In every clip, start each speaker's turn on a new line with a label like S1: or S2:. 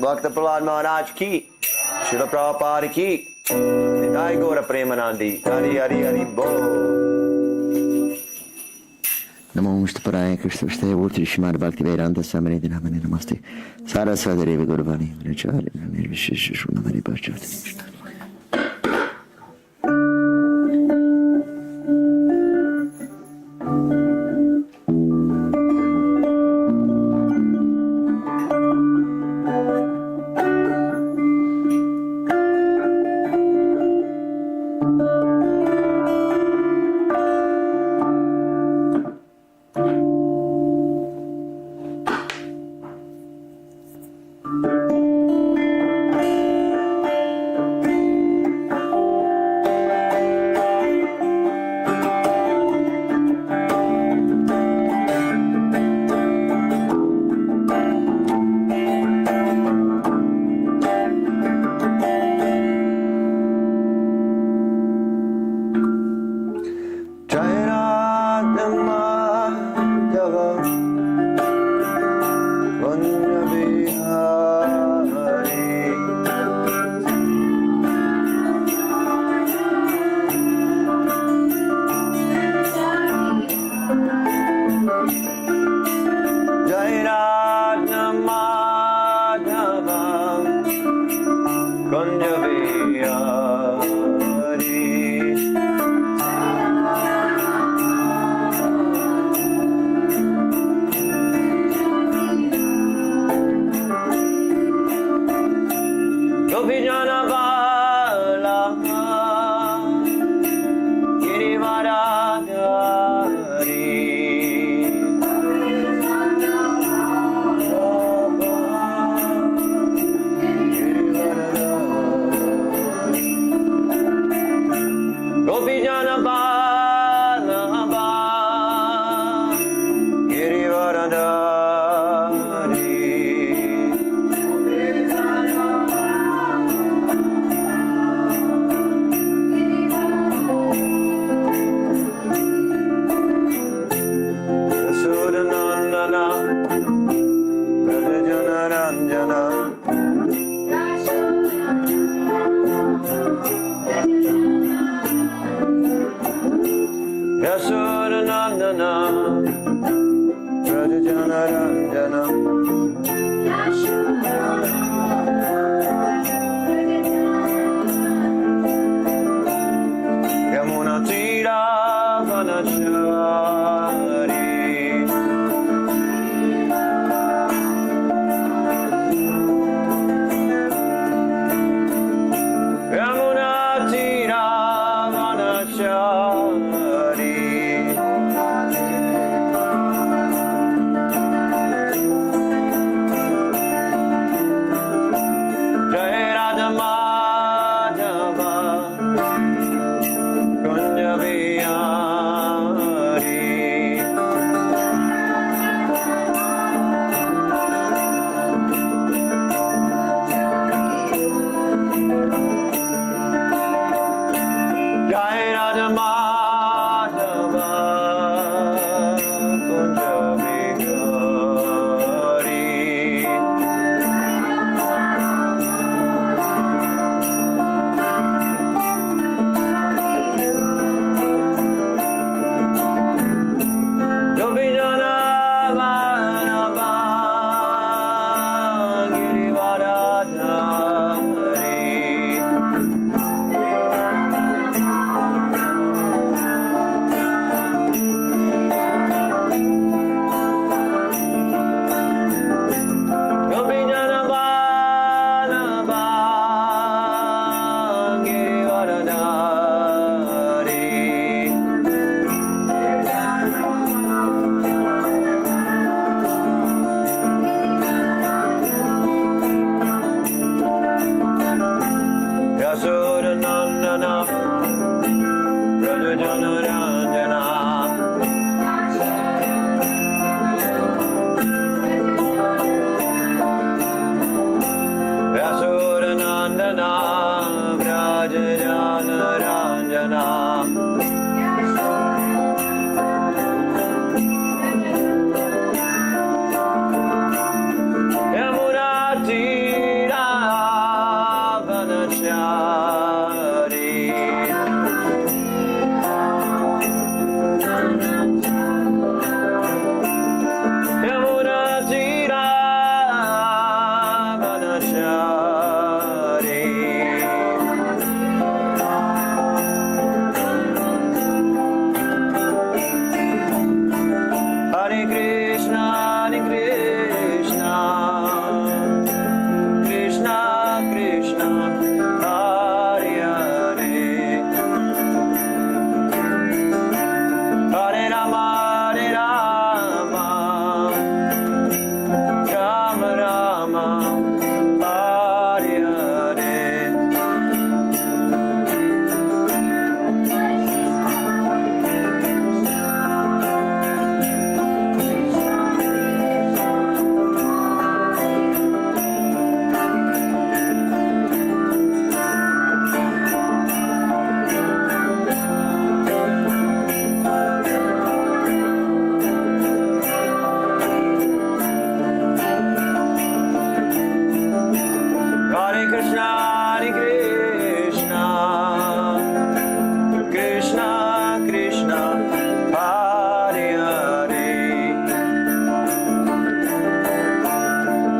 S1: Bhakta Prahlad Maharaj ki, Srila Prabhupada ki, Nitai Gaura Premanandi, Hari Hari Hari Bo. Namo Mustaparaya Krishna Vishnu Urti Shimad Bhakti Vedanta Samani Dinamani Namaste Saraswati Devi Guruvani Vrachari Nirvishesh Shunamani Bhajati.
S2: Yamuna
S1: Hare Krishna, Krishna Krishna, Hare Hare,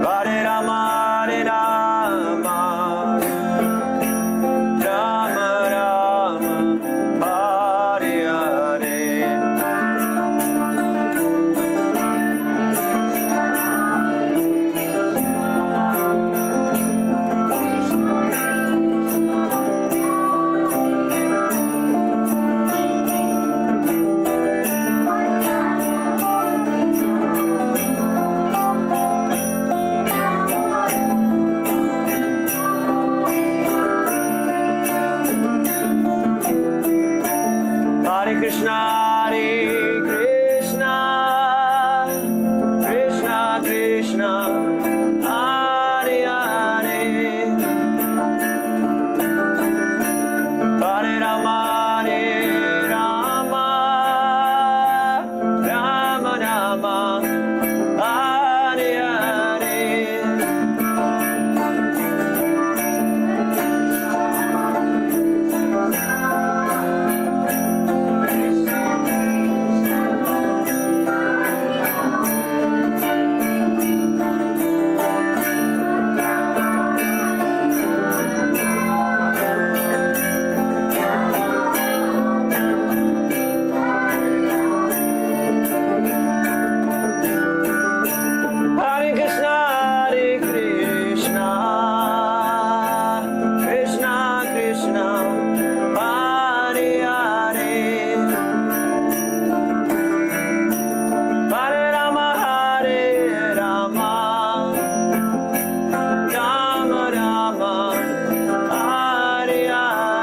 S1: Hare Rama, Hare Rama, Rama Rama, Hare Hare. Hare Krishna, Hare Krishna, Krishna Krishna, Hare Hare, Hare Rama, Hare Rama, Rama Rama, Hare Hare. Hare Krishna, Hare Krishna, Krishna Krishna, Hare Hare, Hare Rama, Hare Rama, Rama Rama, Hare Hare.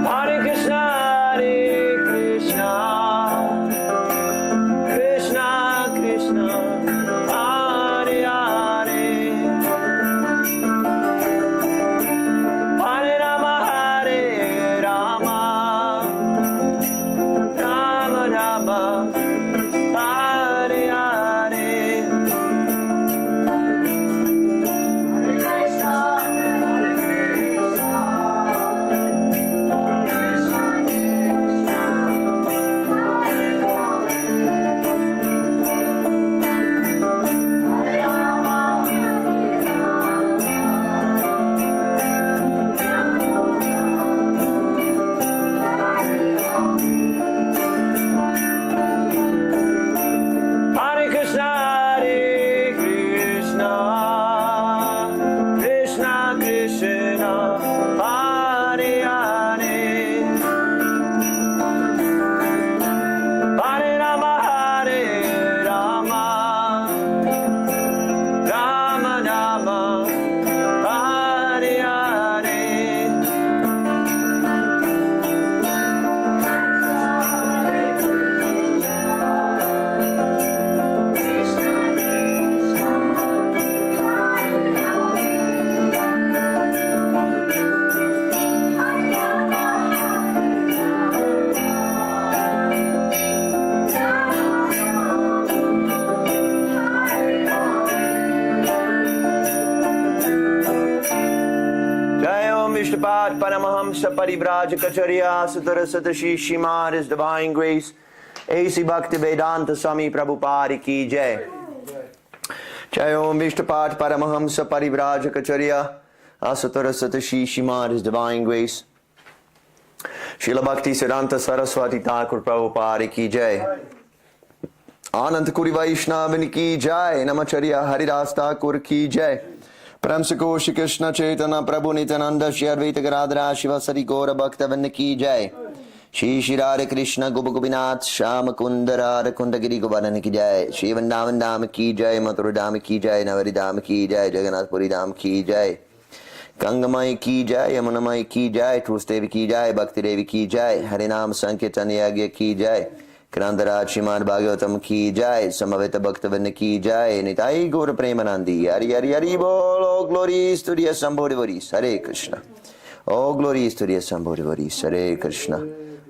S1: Hare Krishna, Hare Krishna, Krishna Krishna, Hare Hare, Hare Rama, Hare Rama, Rama Rama, Hare Hare. Hare Krishna, Hare Krishna, Krishna Krishna, Hare Hare, Hare Rama, Hare Rama, Rama Rama, Hare Hare. Jai Om Vishnupad Paramahamsa Parivrajacharya Sutarasata Shri Shrimad His Divine Grace A.C. Bhaktivedanta Swami Prabhupada Ki Jai. Jai Om Vishnupad Paramahamsa Parivrajacharya Sutarasata Shri Shrimad His Divine Grace Srila Bhakti Siddhanta Saraswati Thakur Prabhupada Ki Jai. Anant Kuri Vaishnavani Ki Jai. Namacharya Haridas Thakur Ki Jai. Param Sako Shri Krishna Chaitanya Prabhu Nityananda Shri Advaita Gadadhara Shivasari Gaura Bhaktavinda Ki Jai. Shri Shri Radha Krishna Gopa Gopinath Shama Kunda Radha Kunda Giri Govardhana Ki Jai. Shri Vrindavan Dham Ki Jai. Mathura Dham Ki Jai. Navari Dham Ki Jai. Jagannath Puri Dham Ki Jai. Gangamai ki jai, Yamunamai ki jai, Trustevi ki jai, Bhakti Devi ki jai, Harinam Sankirtan Yagya ki jai, Krandaraj Srimad Bhagavatam ki jai, Samaveta Bhaktavinda ki jai, Nitai Gaura Premanandi, Hari Hari Hari Bol, all glories to the Sambodhivaris, Hare Krishna. All glories to the Sambodhivaris, Hare Krishna.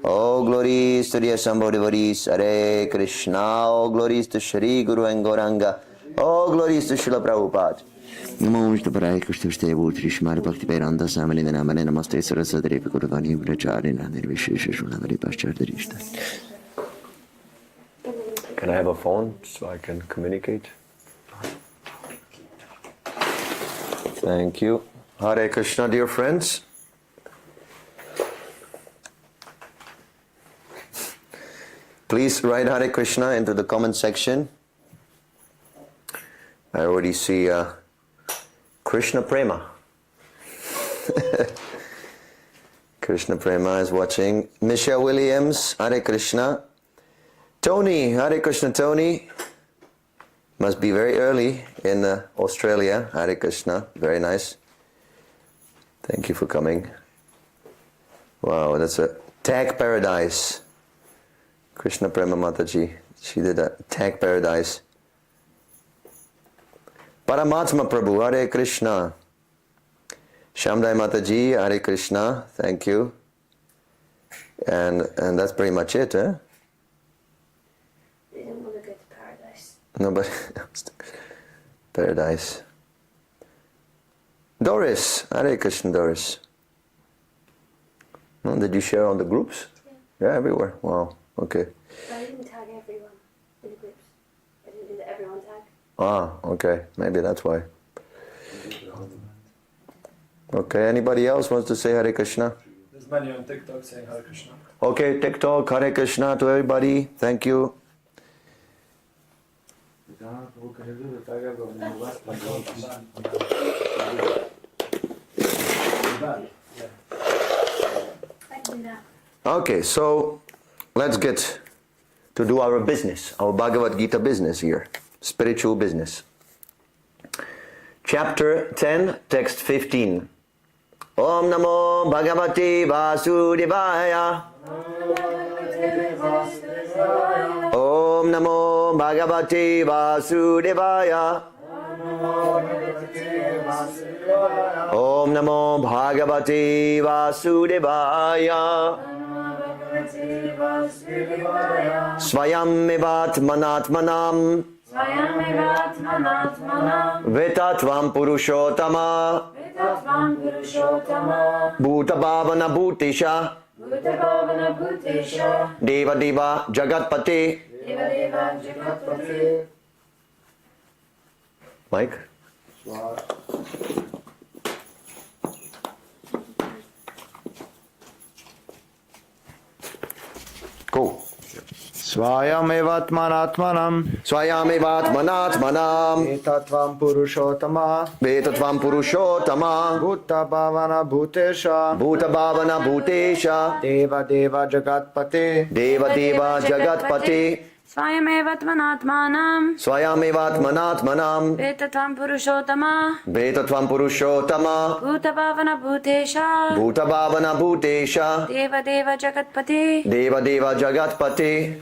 S1: All glories to the Sambodhivaris, Hare Krishna. All glories to Shri Guru and Gauranga. All glories to Srila Prabhupada. Namo Vishnu Krishna Vishnu Trishmar Bhakti Vedanta Samani Namane Namaste Saraswati Guruvani Vracharina Nirvishesha Shunavari Paschardarishta. Can I have a phone so I can communicate? Thank you. Hare Krishna, dear friends. Please write Hare Krishna into the comment section. I already see Krishna Prema. Krishna Prema is watching. Michelle Williams, Hare Krishna. Tony, Hare Krishna Tony. Must be very early in Australia. Hare Krishna, very nice. Thank you for coming. Wow, that's a tag paradise. Krishna Prema Mataji, she did a tag paradise. Paramatma Prabhu, Hare Krishna. Shamdai Mataji, Hare Krishna, thank you. And that's pretty much it, eh?
S2: They didn't want to go to paradise.
S1: No, but paradise. Doris, Hare Krishna Doris. No, did you share on the groups?
S2: Yeah.
S1: Yeah, everywhere. Wow, okay.
S2: But I didn't tag everyone in the groups. I didn't do the everyone tag.
S1: Ah, okay. Maybe that's why. Okay, anybody else wants to say Hare Krishna?
S3: There's many on TikTok saying Hare Krishna.
S1: Okay, TikTok, Hare Krishna to everybody. Thank you.
S2: I can do that.
S1: Okay, so let's get to do our business, our Bhagavad Gita business here, spiritual business. Chapter 10, text 15. Om Namo Bhagavate Vasudevaya. Om Namo Bhagavate Vasudevaya. Om Namo Bhagavate Vasudevaya. Swayam Mevatmanatmanam Vetatvam Purushottama Bhuta Bhavana Bhutisha Deva Deva Jagatpate. Mike? Go.
S4: Svayamevatmanatmanam
S1: Swayamevatmanatmanam
S4: Etatvam Purushottama
S1: Vetatvam Purushottama
S4: Bhutta Bhavana Bhutesha
S1: Bhuta Bhavana Bhutesha
S4: Deva Deva Jagatpate
S1: Deva Deva Jagatpate
S5: Swayamevatmanatmanam
S1: Swayamevatmanatmanam
S5: Vetatvam Purushottama
S1: Vetatvam Purushottama
S5: Bhutabhavana Bhutesha
S1: Bhuta Bhavana Bhutesha
S5: Deva Deva Jagatpati
S1: Deva Deva Jagatpate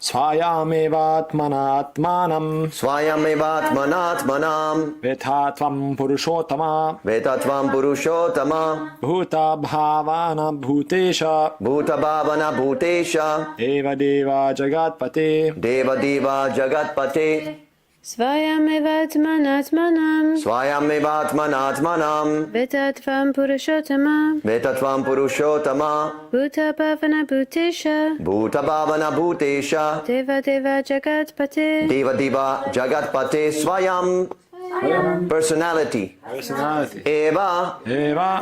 S4: Svayamevatmanatmanam
S1: Swayamevatmanatmanam
S4: Vetatvam Purushottama
S1: Vetatvam Purushottama
S4: Bhuta Bhavana Bhutesha
S1: Bhuta Bhavana Bhutesha
S4: Deva Deva Jagatpate
S1: Deva Deva Jagatpate
S5: Swayamevatmanatmanam
S1: Swayamevatmanatmanam
S5: Vetatvam Purushottama
S1: Vetatvam Purushottama
S5: Bhutabhavana Bhutesha
S1: Bhuta Bhavana Bhutesha
S5: Deva Deva Jagatpati
S1: Deva Deva Jagatpate Swayam. Personality. Eva.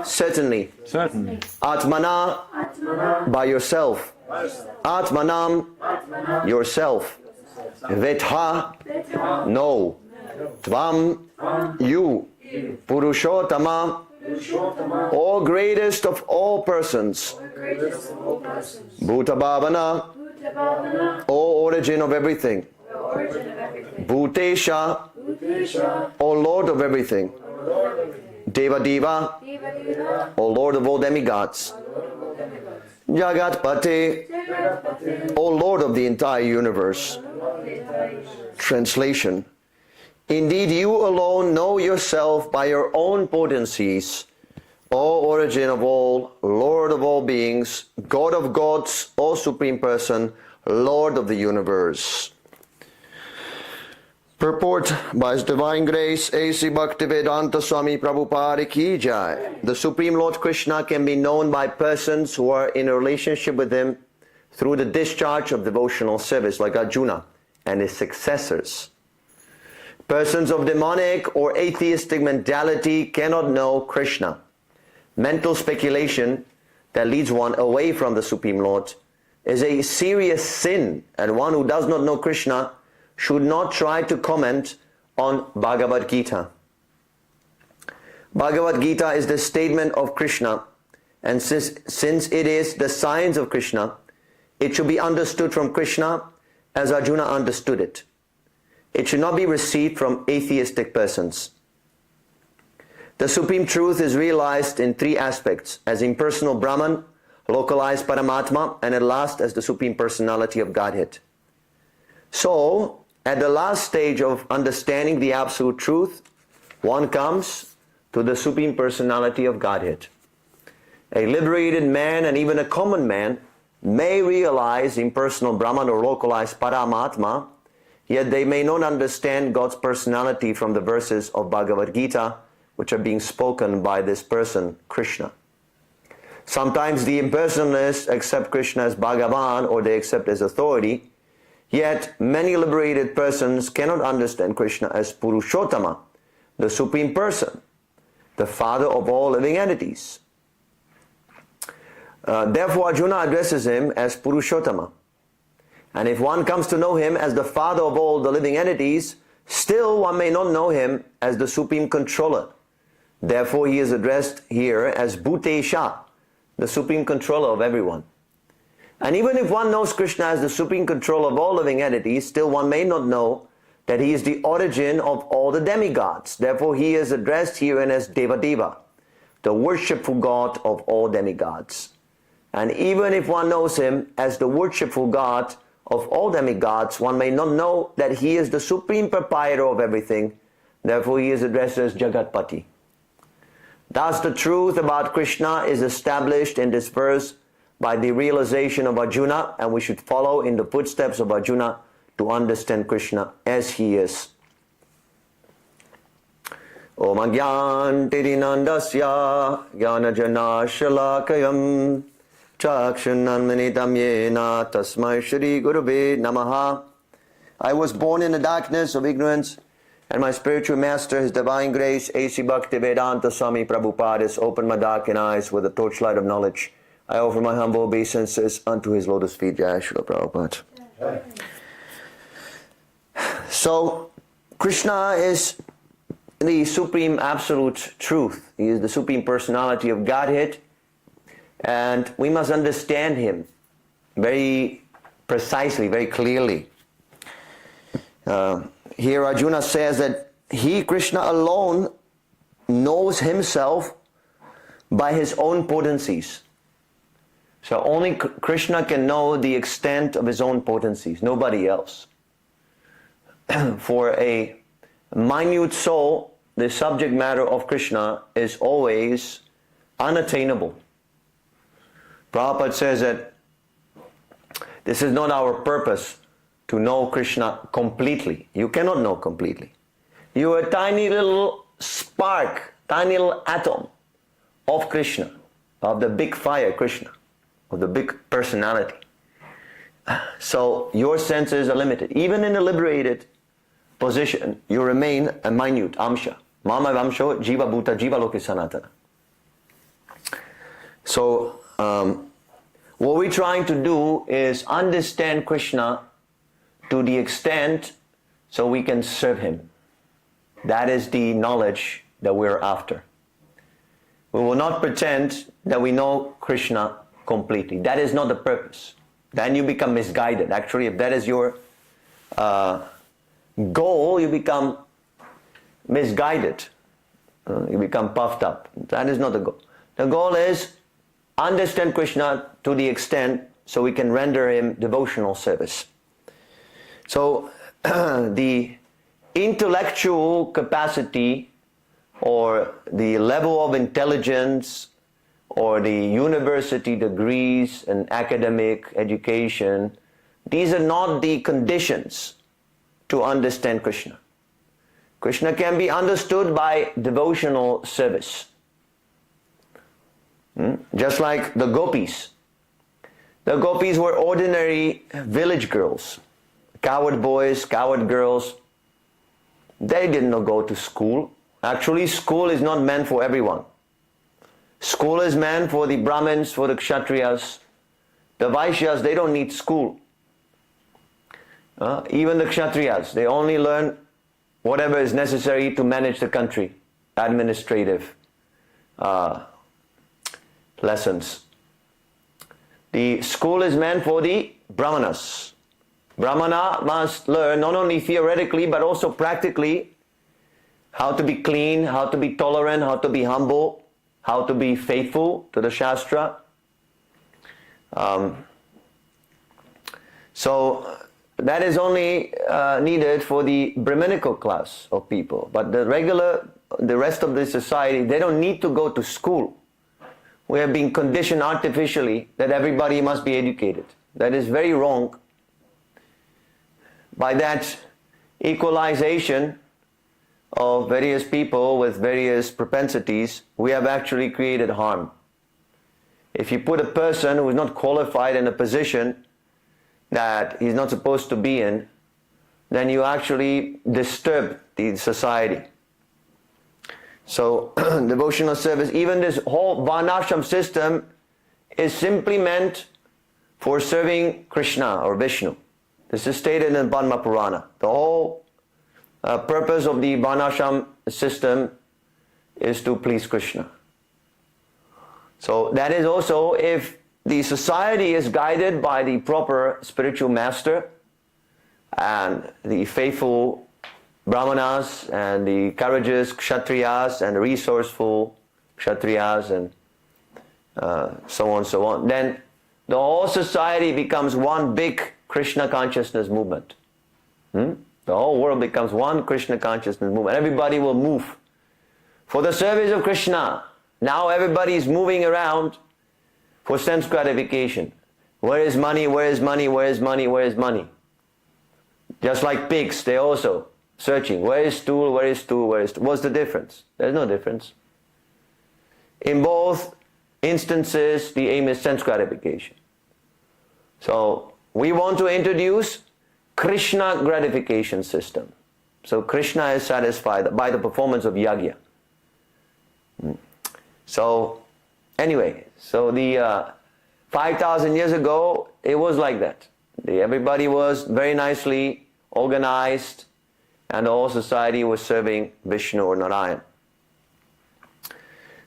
S1: Certainly. Atmana. By yourself. Atmanam. Yourself. Vetha. No. Tvam. You. Purushottama. O greatest of all persons. Bhuta Bhavana. O origin of everything. Bhutesha. O Lord of everything. Deva Deva, O Lord of all demigods. Jagatpate, O Lord of the entire universe. Translation. Indeed, you alone know yourself by your own potencies, O origin of all, Lord of all beings, God of gods, O Supreme Person, Lord of the universe. Purport by His Divine Grace, A.C. Bhaktivedanta Swami Prabhupada Ki Jai. The Supreme Lord Krishna can be known by persons who are in a relationship with Him through the discharge of devotional service, like Arjuna and his successors. Persons of demonic or atheistic mentality cannot know Krishna. Mental speculation that leads one away from the Supreme Lord is a serious sin, and one who does not know Krishna should not try to comment on Bhagavad Gita. Bhagavad Gita is the statement of Krishna, and since it is the science of Krishna, it should be understood from Krishna as Arjuna understood it. It should not be received from atheistic persons. The Supreme Truth is realized in three aspects: as impersonal Brahman, localized Paramatma, and at last as the Supreme Personality of Godhead. So, at the last stage of understanding the Absolute Truth, one comes to the Supreme Personality of Godhead. A liberated man and even a common man may realize impersonal Brahman or localized Paramatma, yet they may not understand God's personality from the verses of Bhagavad Gita, which are being spoken by this person, Krishna. Sometimes the impersonalists accept Krishna as Bhagavan, or they accept as authority, yet many liberated persons cannot understand Krishna as Purushottama, the Supreme Person, the Father of all living entities. Therefore Arjuna addresses him as Purushottama. And if one comes to know him as the Father of all the living entities, still one may not know him as the Supreme Controller. Therefore he is addressed here as Bhutesha, the Supreme Controller of everyone. And even if one knows Krishna as the Supreme Controller of all living entities, still one may not know that he is the origin of all the demigods. Therefore he is addressed herein as Deva Deva, the worshipful God of all demigods. And even if one knows him as the worshipful God of all demigods, one may not know that he is the supreme proprietor of everything. Therefore he is addressed as Jagatpati. Thus the truth about Krishna is established in this verse by the realization of Arjuna, and we should follow in the footsteps of Arjuna to understand Krishna as he is. Om Agyan Tirinandasya Jnanajana Shalakayam Chakshunanmanitam Yena Tasmai Shri Gurave Namaha. I was born in the darkness of ignorance, and my spiritual master, His Divine Grace, A.C. Bhaktivedanta Swami Prabhupada, has opened my darkened eyes with the torchlight of knowledge. I offer my humble obeisances unto His lotus feet. Jai Srila Prabhupada. So, Krishna is the Supreme Absolute Truth. He is the Supreme Personality of Godhead. And we must understand Him very precisely, very clearly. Here Arjuna says that he, Krishna alone, knows himself by his own potencies. So only Krishna can know the extent of his own potencies, nobody else. For a minute soul, the subject matter of Krishna is always unattainable. Prabhupada says that this is not our purpose to know Krishna completely. You cannot know completely. You are a tiny little spark, tiny little atom of Krishna, of the big fire Krishna, of the big personality. So your senses are limited. Even in a liberated position, you remain a minute amsha. Mama vamsho jiva bhuta jiva loki sanatana. So what we're trying to do is understand Krishna to the extent so we can serve Him. That is the knowledge that we're after. We will not pretend that we know Krishna completely. That is not the purpose. Then you become misguided. Actually, if that is your goal, you become misguided. You become puffed up. That is not the goal. The goal is understand Krishna to the extent so we can render him devotional service. So the intellectual capacity or the level of intelligence or the university degrees and academic education, these are not the conditions to understand Krishna. Krishna can be understood by devotional service. Just like the gopis. The gopis were ordinary village girls. Coward boys, coward girls. They did not go to school. Actually, school is not meant for everyone. School is meant for the Brahmins, for the Kshatriyas. The Vaishyas, they don't need school. Even the Kshatriyas, they only learn whatever is necessary to manage the country. Administrative lessons. The school is meant for the Brahmanas. Brahmana must learn not only theoretically but also practically how to be clean, how to be tolerant, how to be humble, how to be faithful to the Shastra. So that is only needed for the Brahminical class of people. But the rest of the society, they don't need to go to school. We have been conditioned artificially that everybody must be educated. That is very wrong. By that equalization of various people with various propensities, we have actually created harm. If you put a person who is not qualified in a position that he's not supposed to be in, then you actually disturb the society. So devotional service, even this whole Varnashram system is simply meant for serving Krishna or Vishnu. This is stated in Padma Purana. The whole purpose of the Varnashram system is to please Krishna. So that is also, if the society is guided by the proper spiritual master and the faithful Brahmanas and the courageous Kshatriyas and the resourceful Kshatriyas and so on, then the whole society becomes one big Krishna consciousness movement. The whole world becomes one Krishna consciousness movement. Everybody will move for the service of Krishna. Now everybody is moving around for sense gratification. Where is money? Where is money? Where is money? Where is money? Just like pigs, they also searching. Where is stool? Where is stool? Where is stool? What's the difference? There's no difference. In both instances, the aim is sense gratification. So we want to introduce Krishna gratification system. So Krishna is satisfied by the performance of yagya. So anyway, so the 5,000 years ago, it was like that. Everybody was very nicely organized and the whole society was serving Vishnu or Narayan.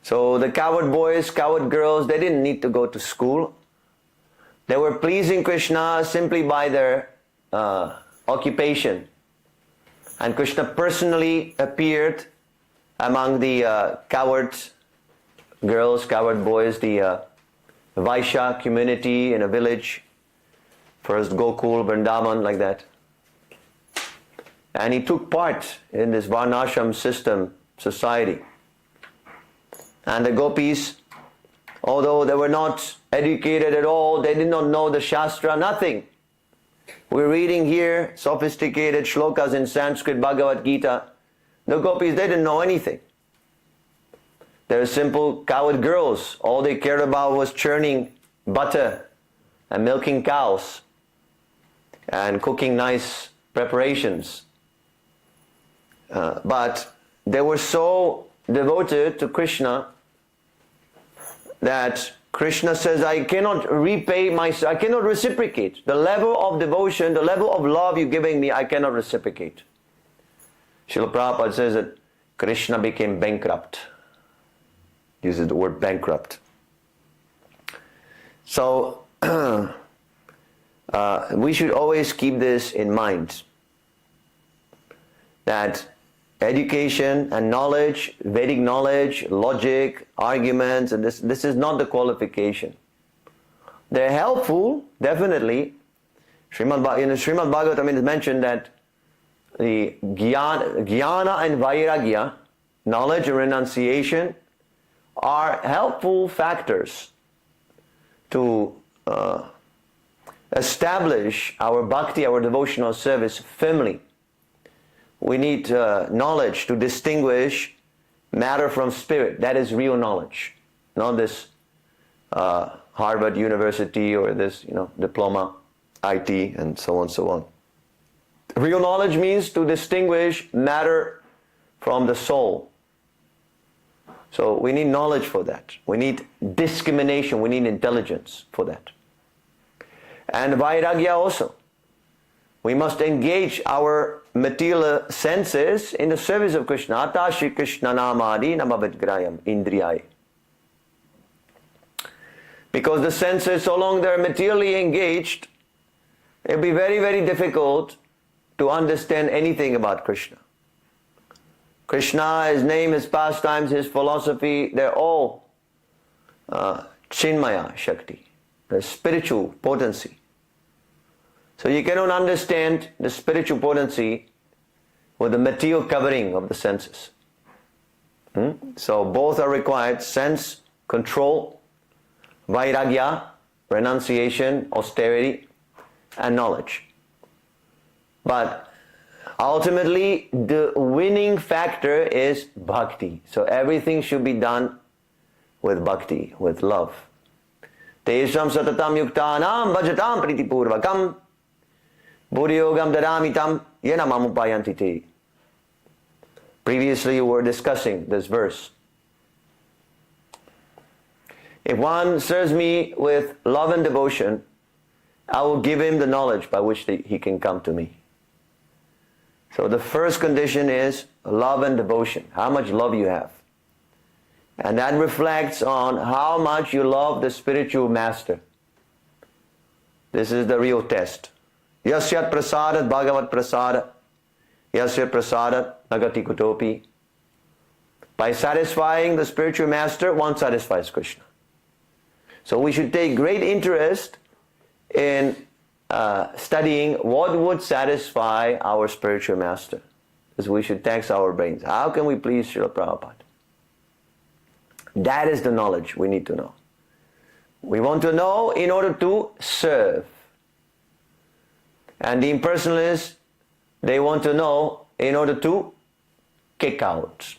S1: So the coward boys, coward girls, they didn't need to go to school. They were pleasing Krishna simply by their occupation. And Krishna personally appeared among the coward girls, coward boys, the Vaishya community in a village. First Gokul, Vrindavan, like that. And he took part in this Varnashram system, society. And the gopis, although they were not educated at all, they did not know the Shastra, nothing. We're reading here sophisticated shlokas in Sanskrit, Bhagavad Gita. The gopis, they didn't know anything. They were simple coward girls. All they cared about was churning butter and milking cows and cooking nice preparations. But they were so devoted to Krishna that Krishna says, I cannot repay myself, I cannot reciprocate. The level of devotion, the level of love you're giving me, I cannot reciprocate. Srila Prabhupada says that Krishna became bankrupt. Uses the word bankrupt. So, we should always keep this in mind. That education and knowledge, Vedic knowledge, logic, arguments, and this is not the qualification. They're helpful, definitely. In Srimad Bhagavatam it is mentioned that the jnana and vairagya, knowledge and renunciation, are helpful factors to establish our bhakti, our devotional service firmly. We need knowledge to distinguish matter from spirit. That is real knowledge, not this Harvard University or this diploma, IT, and so on, so on. Real knowledge means to distinguish matter from the soul. So we need knowledge for that. We need discrimination. We need intelligence for that. And vairagya also. We must engage our material senses in the service of Krishna. Ata Shri Krishna namadi namavidgrayam indriyai. Because the senses, so long they're materially engaged, it'll be very, very difficult to understand anything about Krishna. Krishna, his name, his pastimes, his philosophy, they're all Chinmaya Shakti, the spiritual potency. So you cannot understand the spiritual potency with the material covering of the senses. So both are required: sense control, vairagya, renunciation, austerity, and knowledge. But ultimately, the winning factor is bhakti. So everything should be done with bhakti, with love. Tesham satatam yuktanam bhajatam pritipurvakam buddhayogam dadamitam yena mamupayanti te. Previously, you were discussing this verse. If one serves me with love and devotion, I will give him the knowledge by which he can come to me. So the first condition is love and devotion, how much love you have. And that reflects on how much you love the spiritual master. This is the real test. Yasyat prasadat Bhagavad prasada, Yasyat prasadat nagati kutopi. By satisfying the spiritual master, one satisfies Krishna. So we should take great interest in studying what would satisfy our spiritual master. Because we should tax our brains. How can we please Srila Prabhupada? That is the knowledge we need to know. We want to know in order to serve. And the impersonalists, they want to know in order to kick out.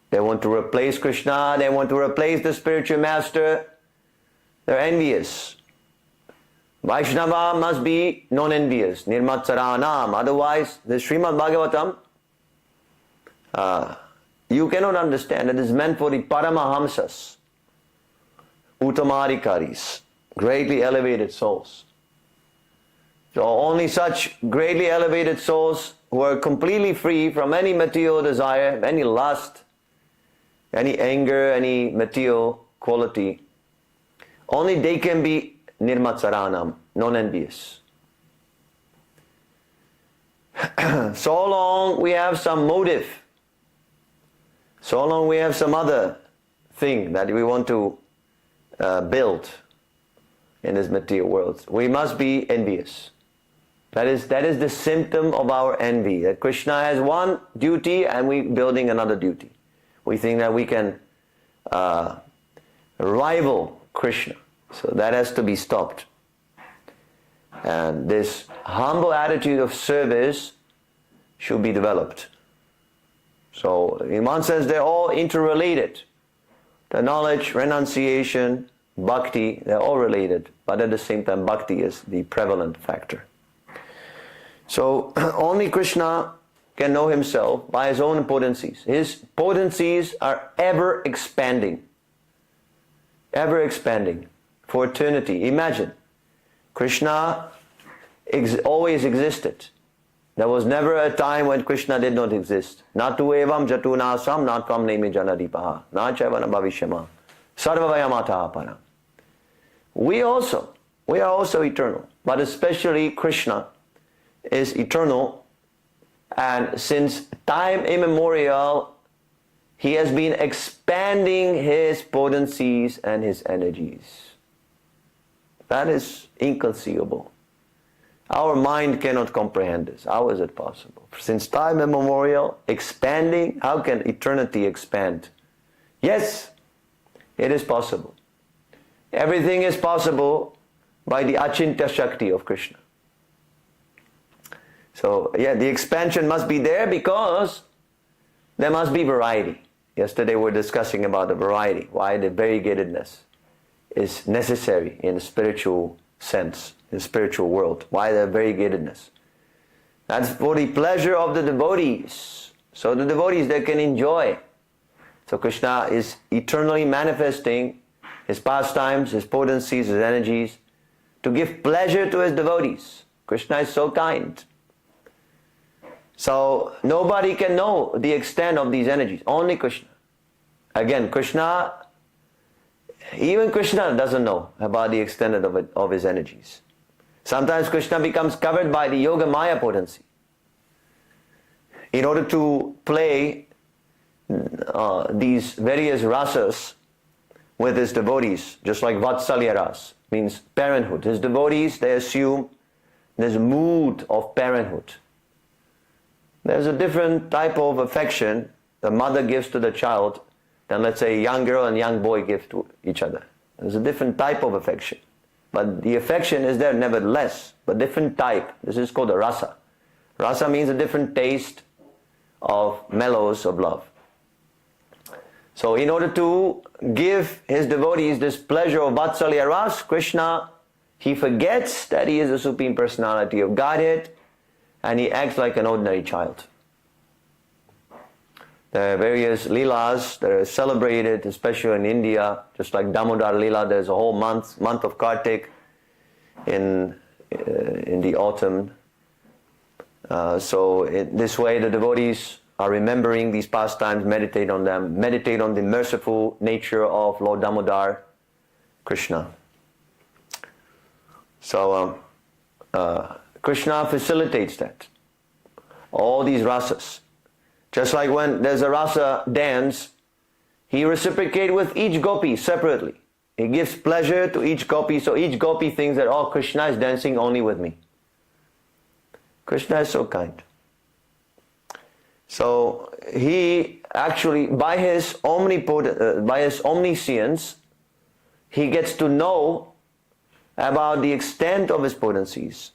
S1: They want to replace Krishna, they want to replace the spiritual master. They're envious. Vaishnava must be non-envious, nirmatsaranam. Otherwise, the Srimad Bhagavatam, you cannot understand. It is meant for the Paramahamsas, Uttamarikaris, greatly elevated souls. So only such greatly elevated souls who are completely free from any material desire, any lust, any anger, any material quality, only they can be nirmatsaranam, non-envious. So long we have some motive, so long we have some other thing that we want to build in this material world, we must be envious. That is the symptom of our envy, that Krishna has one duty and we building another duty. We think that we can rival Krishna. So that has to be stopped. And this humble attitude of service should be developed. So in one sense they're all interrelated. The knowledge, renunciation, bhakti, they're all related. But at the same time bhakti is the prevalent factor. So only Krishna can know himself by his own potencies. His potencies are ever expanding. Ever expanding. For eternity. Imagine, Krishna always existed. There was never a time when Krishna did not exist. Natu evam jatunasam natvam neme janadipaha nachavana bhavishyama sarvavayamata apana. We are also eternal. But especially Krishna is eternal And since time immemorial, he has been expanding his potencies and his energies. That is inconceivable. Our mind cannot comprehend this. How is it possible? Since time immemorial, expanding, how can eternity expand? Yes, it is possible. Everything is possible by the Achintya Shakti of Krishna. So, yeah, the expansion must be there because there must be variety. Yesterday we were discussing about the variety, why the variegatedness is necessary in the spiritual sense, in the spiritual world. Why the variegatedness? That's for the pleasure of the devotees. So the devotees, they can enjoy. So Krishna is eternally manifesting his pastimes, his potencies, his energies, to give pleasure to his devotees. Krishna is so kind. So nobody can know the extent of these energies, only Krishna. Again, Krishna, even Krishna doesn't know about the extent of his energies. Sometimes Krishna becomes covered by the Yoga Maya potency. In order to play these various rasas with his devotees, just like Vatsalya ras, means parenthood. His devotees, they assume this mood of parenthood. There's a different type of affection the mother gives to the child than, let's say, a young girl and young boy give to each other. There's a different type of affection. But the affection is there nevertheless, but different type. This is called a rasa. Rasa means a different taste of mellows of love. So in order to give his devotees this pleasure of Vatsalya ras, Krishna, he forgets that he is the Supreme Personality of Godhead, and he acts like an ordinary child. There are various leelas that are celebrated, especially in India, just like Damodar Leela. There's a whole month of Kartik in the autumn. So this way the devotees are remembering these pastimes, meditate on them, meditate on the merciful nature of Lord Damodar, Krishna. So Krishna facilitates that. All these rasas. Just like when there's a rasa dance, he reciprocates with each gopi separately. He gives pleasure to each gopi, so each gopi thinks that, oh, Krishna is dancing only with me. Krishna is so kind. So he actually, by his omniscience, he gets to know about the extent of his potencies.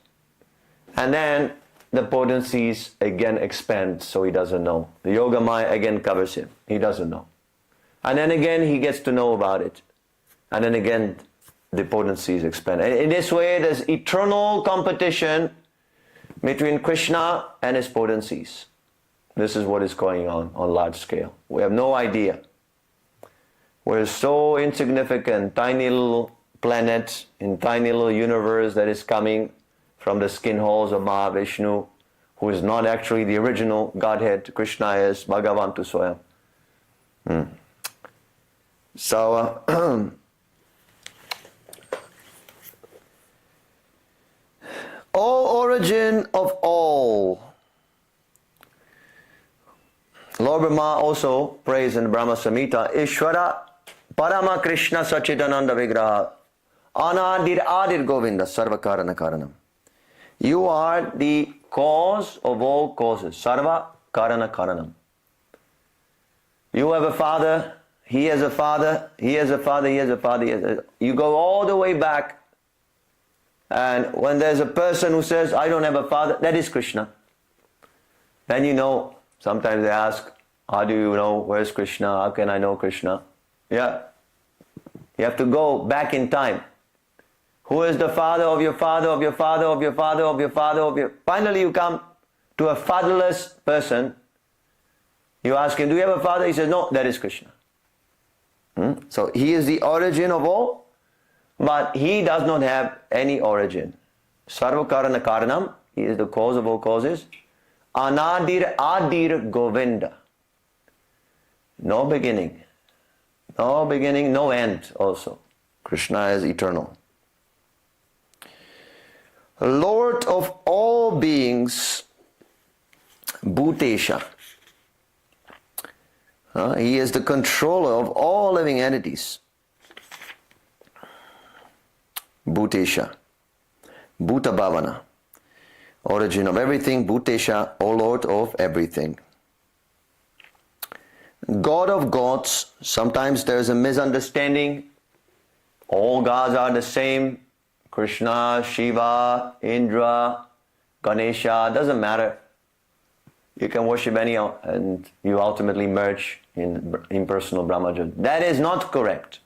S1: And then the potencies again expand, so he doesn't know. The Yoga Maya again covers him. He doesn't know. And then again he gets to know about it. And then again the potencies expand. And in this way there's eternal competition between Krishna and his potencies. This is what is going on large scale. We have no idea. We're so insignificant, tiny little planet in tiny little universe that is coming from the skin holes of Mahavishnu, who is not actually the original Godhead. Krishna is Bhagavan tu Swayam. So, O origin of all. Lord Brahma also prays in the Brahma Samhita, Ishvara Parama Krishna Sachidananda Vigraha Anadir Adir Govinda Sarva Karana Karanam. You are the cause of all causes. Sarva Karana Karanam. You have a father, he has a father, he has a father, he has a father, he has a... You go all the way back, and when there's a person who says, I don't have a father, that is Krishna. Then you know, sometimes they ask, how do you know where's Krishna? How can I know Krishna? Yeah. You have to go back in time. Who is the father of your father, of your father, of your father, of your father, of your... Finally you come to a fatherless person. You ask him, do you have a father? He says, no, that is Krishna. So he is the origin of all, but he does not have any origin. Sarva Karana Karanam, he is the cause of all causes. Anadir Adir Govinda. No beginning. No beginning, no end also. Krishna is eternal. Lord of all beings, Bhutesha. He is the controller of all living entities. Bhutesha. Bhuta Bhavana. Origin of everything. Bhutesha, O Lord of everything. God of gods. Sometimes there is a misunderstanding. All gods are the same. Krishna, Shiva, Indra, Ganesha, doesn't matter. You can worship any and you ultimately merge in impersonal Brahmaja. That is not correct.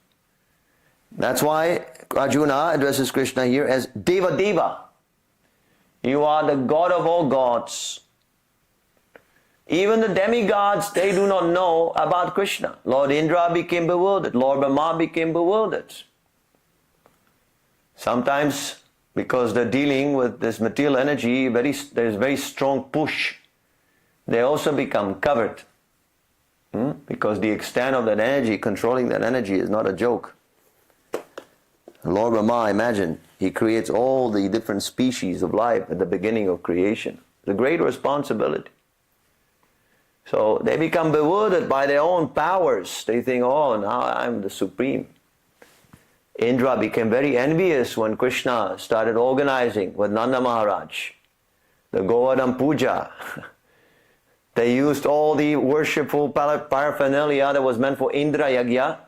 S1: That's why Arjuna addresses Krishna here as Deva Deva. You are the God of all gods. Even the demigods, they do not know about Krishna. Lord Indra became bewildered. Lord Brahma became bewildered. Sometimes, because they're dealing with this material energy, there's very strong push. They also become covered. Because the extent of that energy, controlling that energy is not a joke. Lord Brahma, imagine, he creates all the different species of life at the beginning of creation. It's a great responsibility. So they become bewildered by their own powers. They think, oh, now I'm the supreme. Indra became very envious when Krishna started organizing with Nanda Maharaj the Govardhan Puja. They used all the worshipful paraphernalia that was meant for Indra Yagya,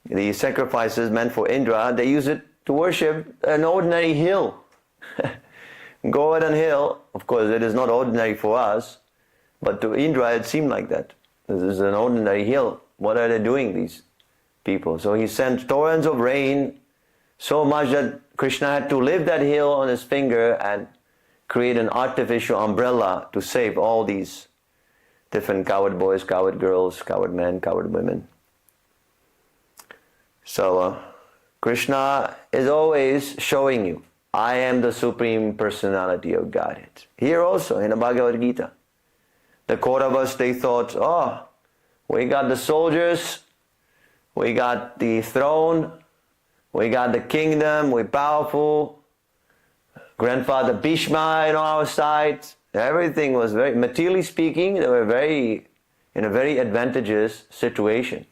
S1: the sacrifices meant for Indra. They used it to worship an ordinary hill. Govardhan hill, of course it is not ordinary for us, but to Indra it seemed like that. This is an ordinary hill. What are they doing, these people? So he sent torrents of rain, so much that Krishna had to lift that hill on his finger and create an artificial umbrella to save all these different coward boys, coward girls, coward men, coward women. So Krishna is always showing you, I am the Supreme Personality of Godhead. Here also in the Bhagavad Gita, the Kauravas, they thought, oh, we got the soldiers, we got the throne, we got the kingdom, we're powerful. Grandfather Bhishma on our side. Everything was very, materially speaking, they were in a very advantageous situation.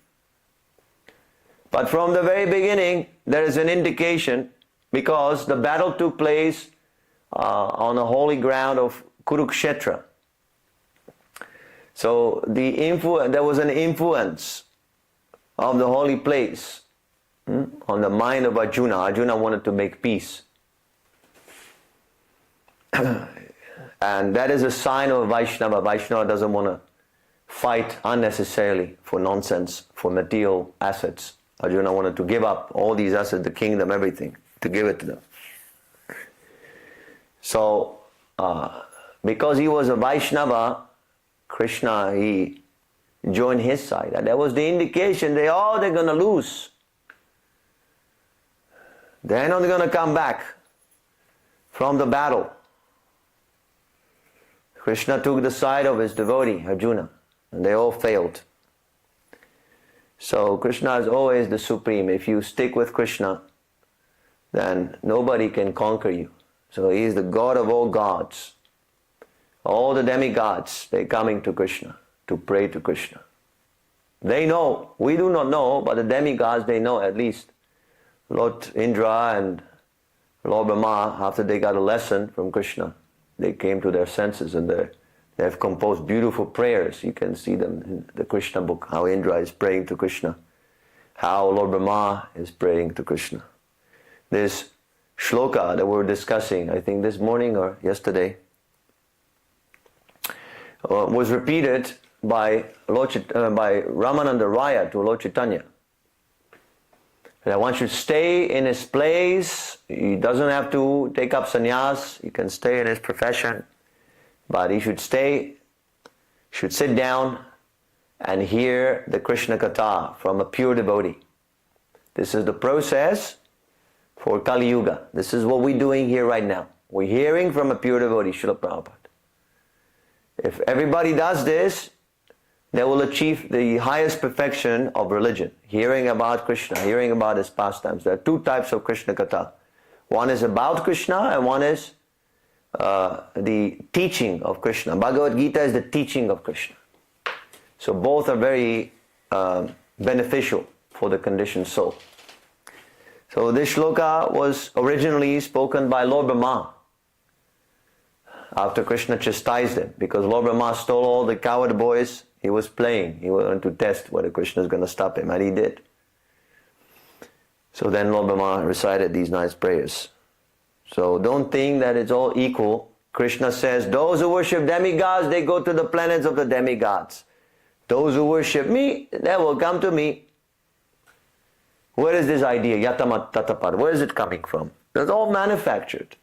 S1: But from the very beginning, there is an indication, because the battle took place on the holy ground of Kurukshetra. So there was an influence of the holy place on the mind of Arjuna. Arjuna wanted to make peace. And that is a sign of Vaishnava. Vaishnava doesn't want to fight unnecessarily for nonsense, for material assets. Arjuna wanted to give up all these assets, the kingdom, everything, to give it to them. So, because he was a Vaishnava, Krishna, he joined his side. And that was the indication they're going to lose. They're not going to come back from the battle. Krishna took the side of his devotee, Arjuna, and they all failed. So Krishna is always the supreme. If you stick with Krishna, then nobody can conquer you. So he is the God of all gods. All the demigods, they're coming to Krishna to pray to Krishna. They know, we do not know, but the demigods, they know at least. Lord Indra and Lord Brahma, after they got a lesson from Krishna, they came to their senses and they have composed beautiful prayers. You can see them in the Krishna book, how Indra is praying to Krishna, how Lord Brahma is praying to Krishna. This shloka that we were discussing, I think this morning or yesterday, was repeated by Ramananda Raya to Lord Chaitanya. That one should stay in his place. He doesn't have to take up sannyas. He can stay in his profession. But he should sit down and hear the Krishna Katha from a pure devotee. This is the process for Kali Yuga. This is what we're doing here right now. We're hearing from a pure devotee, Srila Prabhupada. If everybody does this, they will achieve the highest perfection of religion. Hearing about Krishna, hearing about his pastimes. There are two types of Krishna Katha. One is about Krishna and one is the teaching of Krishna. Bhagavad Gita is the teaching of Krishna. So both are very beneficial for the conditioned soul. So this shloka was originally spoken by Lord Brahma after Krishna chastised him, because Lord Brahma stole all the coward boys. He was playing. He wanted to test whether Krishna is going to stop him, and he did. So then Lord Brahma recited these nice prayers. So don't think that it's all equal. Krishna says, those who worship demigods, they go to the planets of the demigods. Those who worship me, they will come to me. Where is this idea, yatamat tatapad? Where is it coming from? It's all manufactured.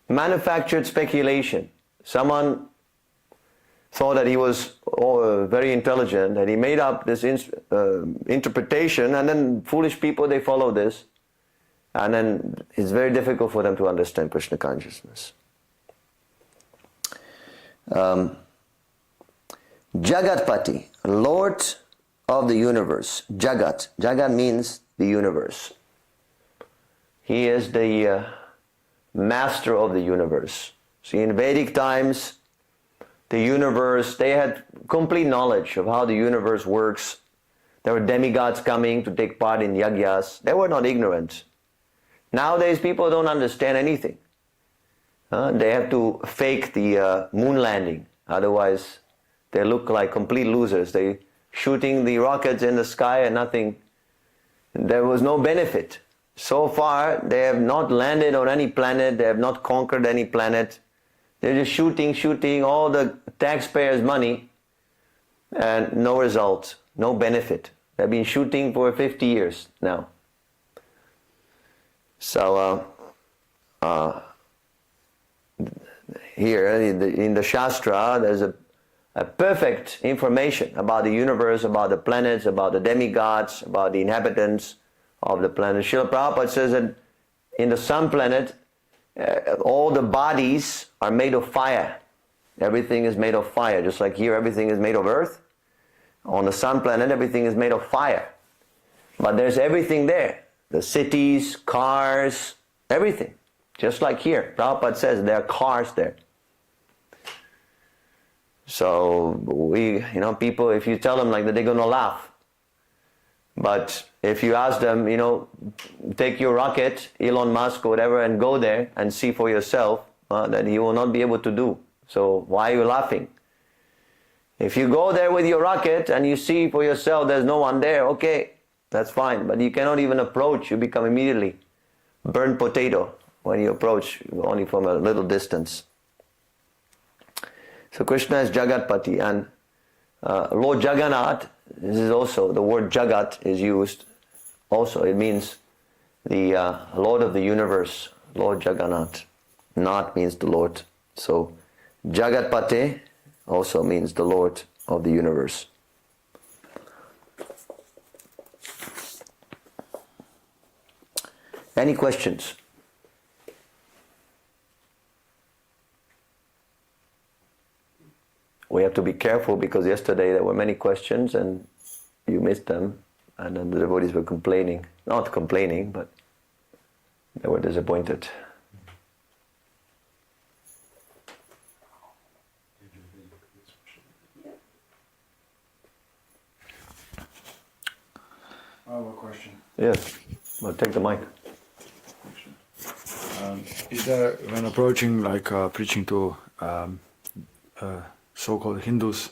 S1: Manufactured speculation. Someone thought that he was very intelligent, and he made up this interpretation, and then foolish people, they follow this. And then it's very difficult for them to understand Krishna consciousness. Jagatpati, Lord of the universe. Jagat. Jagat means the universe. He is the master of the universe. See, in Vedic times, the universe, they had complete knowledge of how the universe works. There were demigods coming to take part in yagyas. They were not ignorant. Nowadays, people don't understand anything. They have to fake the moon landing. Otherwise, they look like complete losers. They shooting the rockets in the sky and nothing. There was no benefit. So far, they have not landed on any planet. They have not conquered any planet. They're just shooting all the taxpayers' money, and no result, no benefit. They've been shooting for 50 years now. So here in the Shastra, there's a perfect information about the universe, about the planets, about the demigods, about the inhabitants of the planet. Srila Prabhupada says that in the sun planet, all the bodies are made of fire. Everything is made of fire. Just like here, everything is made of earth. On the sun planet, everything is made of fire. But there's everything there. The cities, cars, everything. Just like here. Prabhupada says there are cars there. So people, if you tell them like that, they're going to laugh. But if you ask them, take your rocket, Elon Musk or whatever, and go there and see for yourself, then you will not be able to do. So why are you laughing? If you go there with your rocket and you see for yourself there's no one there, okay, that's fine. But you cannot even approach. You become immediately burnt potato when you approach only from a little distance. So Krishna is Jagatpati, and Lord Jagannath, this is also, the word Jagat is used also. It means the Lord of the universe, Lord Jagannath. Nath means the Lord. So Jagatpate also means the Lord of the universe. Any questions? We have to be careful because yesterday there were many questions and you missed them, and then the devotees were complaining. Not complaining, but they were disappointed.
S4: I have a question.
S1: Yes, well, take the mic.
S4: Is there, when approaching, like preaching to so-called Hindus,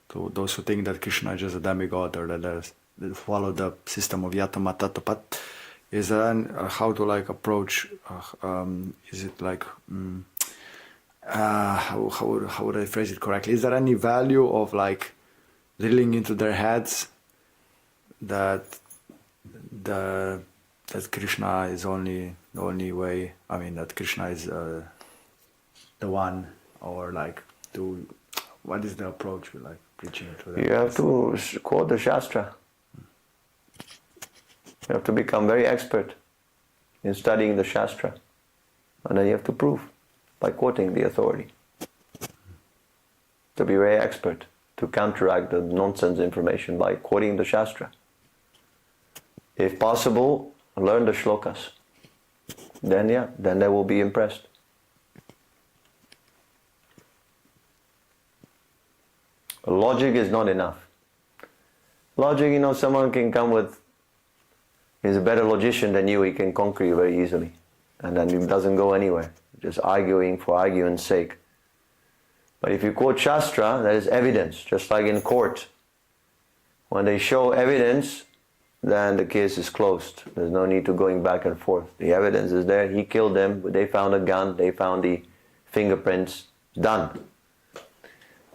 S4: to those who think that Krishna is just a demigod, or that they follow the system of Yatama Tatapat, is there how to like approach? Is it like how would I phrase it correctly? Is there any value of like drilling into their heads that Krishna is the only way? I mean, that Krishna is the one, or like what is the approach with like preaching to them?
S1: You have to quote the Shastra. You have to become very expert in studying the Shastra, and then you have to prove by quoting the authority. To be very expert, to counteract the nonsense information by quoting the Shastra. If possible, learn the shlokas. Then they will be impressed. logic is not enough. Logic, someone can come with, he's a better logician than you, he can conquer you very easily. And then it doesn't go anywhere, just arguing for arguing's sake. But if you quote Shastra, that is evidence, just like in court. When they show evidence, then the case is closed. There's no need to going back and forth. The evidence is there, he killed them, they found a gun, they found the fingerprints, done.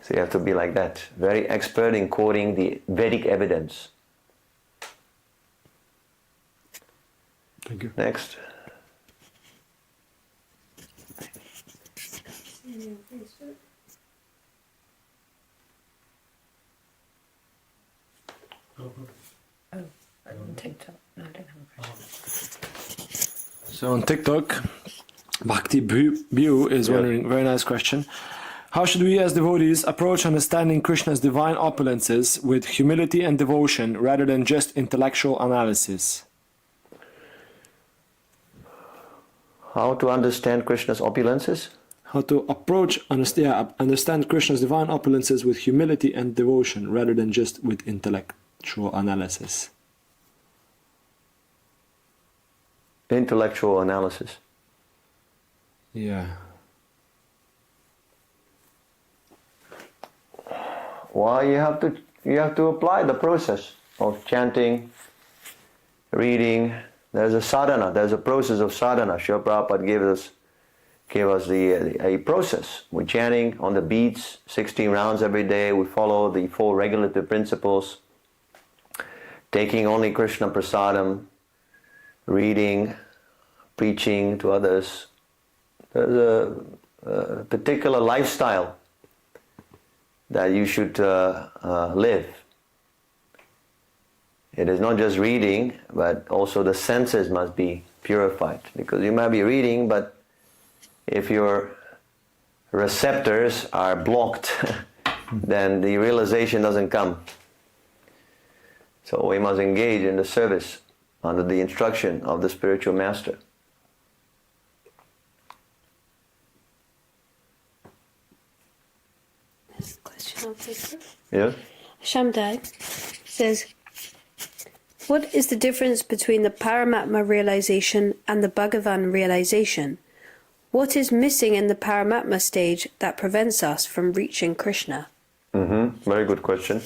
S1: So you have to be like that, very expert in quoting the Vedic evidence.
S4: Thank you.
S1: Next.
S6: TikTok. No, I don't have a question.
S3: So on TikTok, Bhakti Bu is wondering, very nice question. How should we as devotees approach understanding Krishna's divine opulences with humility and devotion rather than just intellectual analysis?
S1: How to understand Krishna's opulences?
S3: How to understand Krishna's divine opulences with humility and devotion rather than just with intellectual analysis.
S1: Intellectual analysis.
S3: Yeah.
S1: Well, you have to apply the process of chanting, reading. There's a sadhana. There's a process of sadhana. Srila Prabhupada gave us a process. We're chanting on the beats, 16 rounds every day. We follow the 4 regulative principles. Taking only Krishna prasadam, reading, preaching to others. There's a particular lifestyle that you should live. It is not just reading, but also the senses must be purified. Because you might be reading, but if your receptors are blocked, then the realization doesn't come. So we must engage in the service under the instruction of the spiritual master.
S5: There's a question on Facebook.
S1: Yeah?
S5: Shamdai says, what is the difference between the Paramatma realization and the Bhagavan realization? What is missing in the Paramatma stage that prevents us from reaching Krishna?
S1: Very good question.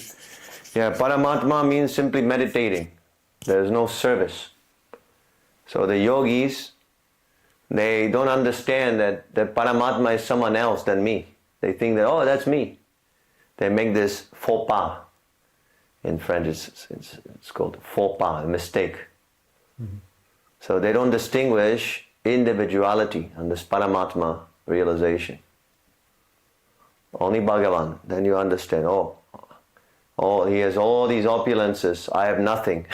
S1: Yeah, Paramatma means simply meditating. There is no service. So the yogis, they don't understand that Paramatma is someone else than me. They think that, oh, that's me. They make this faux pas. In French, it's called faux pas, a mistake. So they don't distinguish individuality and this Paramatma realization. Only Bhagavan. Then you understand, oh, he has all these opulences. I have nothing.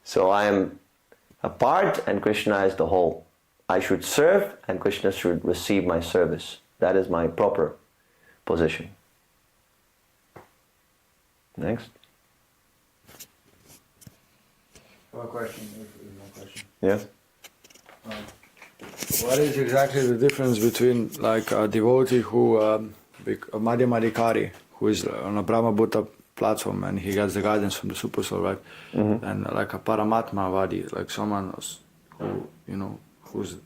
S1: So I am a part and Krishna is the whole. I should serve and Krishna should receive my service. That is my proper position. Next.
S4: One question.
S1: Yes?
S4: What is exactly the difference between like a devotee who, a Madhyamadikari, who is on a Brahma Bhuta platform and he gets the guidance from the Super Soul, right? And like a Paramatma Vadi, like someone else who, who's,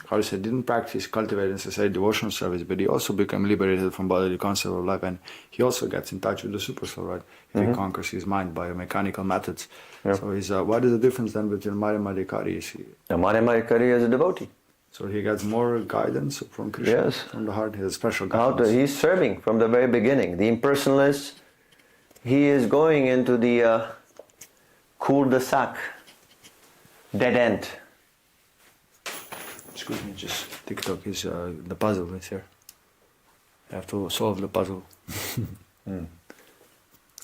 S4: how to say, didn't practice, cultivate and say devotional service, but he also became liberated from bodily concept of life, and he also gets in touch with the Super Soul, right? If he conquers his mind by mechanical methods.
S1: Yeah.
S4: So he's, what is the difference then between Madhyamadikari? Is he,
S1: The Madhyamadikari is a devotee.
S4: so he gets more guidance from Krishna,
S1: Yes.
S4: from the heart, he has special guidance.
S1: He's serving from the very beginning. The impersonalist, he is going into the cul-de-sac, dead end.
S4: Excuse me, just TikTok is the puzzle is here. You have to solve the puzzle.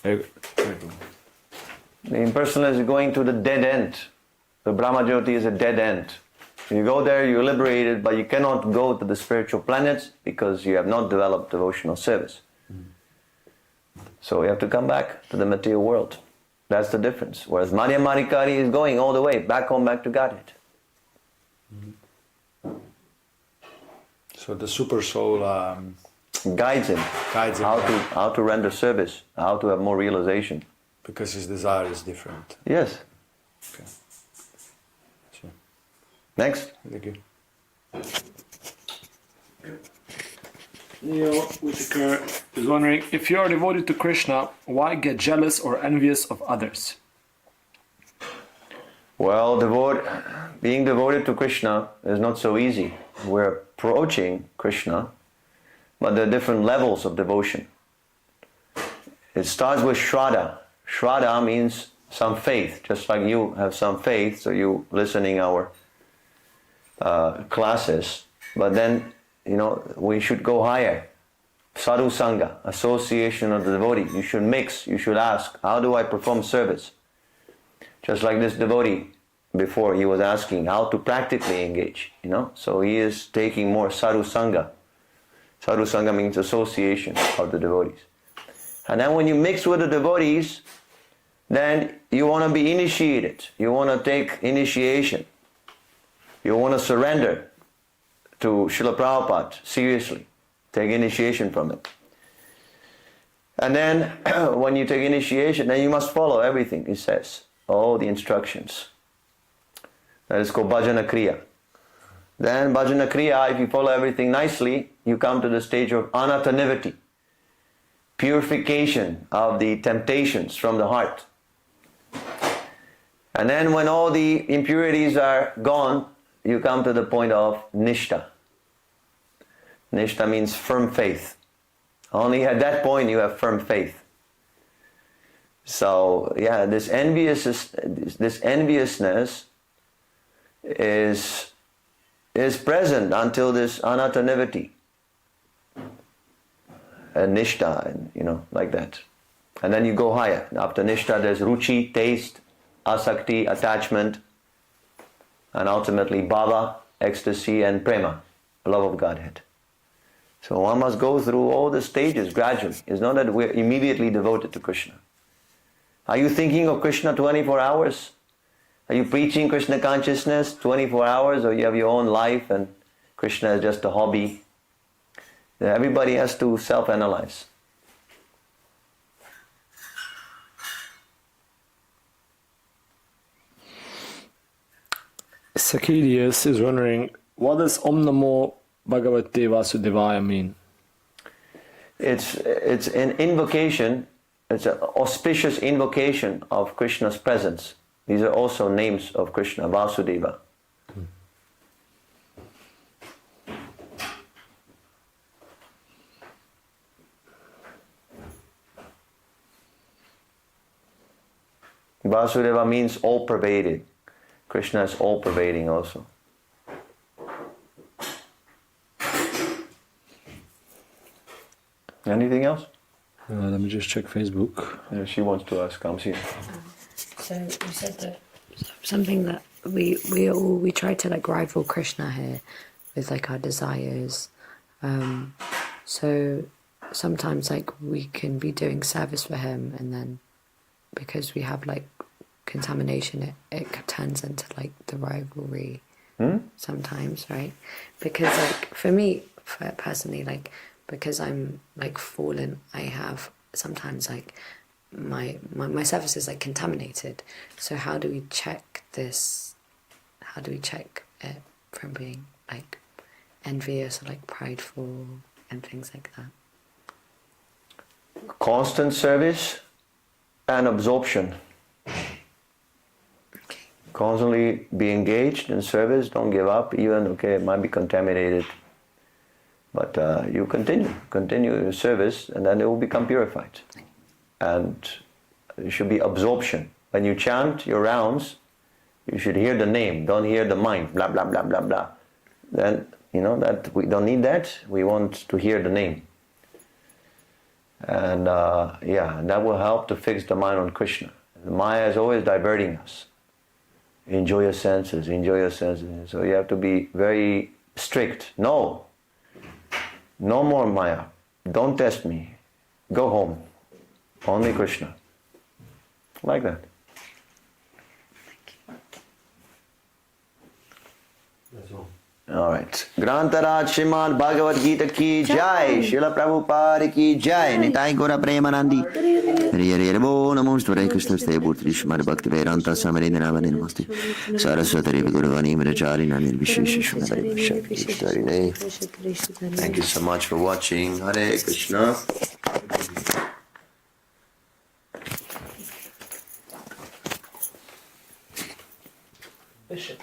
S4: Very good. Very good.
S1: The impersonalist is going to the dead end. The Brahmajyoti is a dead end. You go there, you're liberated, but you cannot go to the spiritual planets because you have not developed devotional service. So you have to come back to the material world. That's the difference. Whereas Madhyamadikari is going all the way, back home, back to Godhead.
S4: So the super soul
S1: Guides him.
S4: Guides him.
S1: How to render service, how to have more realization.
S4: Because his desire is different.
S1: Yes.
S4: Okay. Sure.
S1: Next.
S4: Thank you.
S3: Neil Whitaker is wondering, if you are devoted to Krishna, why get jealous or envious of others?
S1: Well, being devoted to Krishna is not so easy. We're approaching Krishna, but there are different levels of devotion. It starts with Shraddha. Shraddha means some faith, just like you have some faith, so you listening our classes. But then, we should go higher. Sadhu Sangha, association of the devotee. You should mix, you should ask, how do I perform service? Just like this devotee before, he was asking how to practically engage, So he is taking more Sadhu Sangha. Sadhu Sangha means association of the devotees. And then when you mix with the devotees, then you want to be initiated. You want to take initiation. You want to surrender to Srila Prabhupada seriously. Take initiation from him. And then when you take initiation, then you must follow everything he says. All the instructions. That is called Bhajana Kriya. Then Bhajana Kriya, if you follow everything nicely, you come to the stage of Anatanivati. Purification of the temptations from the heart. And then when all the impurities are gone, you come to the point of Nishtha. Nishtha means firm faith. Only at that point you have firm faith. So yeah, this enviousness is present until this Anatanivati. And Nishtha, and like that. And then you go higher. After Nishtha there's Ruchi, taste, Asakti, attachment, and ultimately Bhava, ecstasy, and Prema, love of Godhead. So one must go through all the stages gradually. It's not that we're immediately devoted to Krishna. Are you thinking of Krishna 24 hours? Are you preaching Krishna consciousness 24 hours, or you have your own life and Krishna is just a hobby? Everybody has to self-analyze.
S3: Sakilius is wondering, what does Om Namo Bhagavate Vasudevaya mean?
S1: It's an invocation, it's an auspicious invocation of Krishna's presence. These are also names of Krishna, Vasudeva. Vasudeva means all-pervading. Krishna is all-pervading also. Anything else?
S3: Let me just check Facebook.
S1: Yeah, she wants to ask. Comes here.
S6: So you said that something that we try to rival Krishna here with our desires. So sometimes we can be doing service for him, and then because we have contamination, it turns into the rivalry sometimes, right? Because for me, personally, because I'm fallen, I have sometimes my service is contaminated. So how do we check this? How do we check it from being envious or prideful and things like that?
S1: Constant service and absorption.
S6: Okay.
S1: Constantly be engaged in service. Don't give up. Even it might be contaminated, but you continue your service, and then it will become purified. And it should be absorption. When you chant your rounds, you should hear the name. Don't hear the mind. Blah blah blah blah blah. Then that we don't need that. We want to hear the name. And that will help to fix the mind on Krishna. The Maya is always diverting us. Enjoy your senses, enjoy your senses. So you have to be very strict. No more Maya. Don't test me. Go home. Only Krishna. Like that.
S6: Thank you.
S1: That's all. Alright. Grantaraj Srimad Bhagavad Gita ki jai. Srila Prabhupada ki jai. Nitai Gora Premanandi. Hare Hare Bo Namo Stvare Krishna Ste Bhurtri Srimad Bhakti Vedanta Samarindra Namaste. Saraswati Guruvani Mirachari Nani Vishesh Thank you so much for watching. Hare Krishna.
S3: Bishop.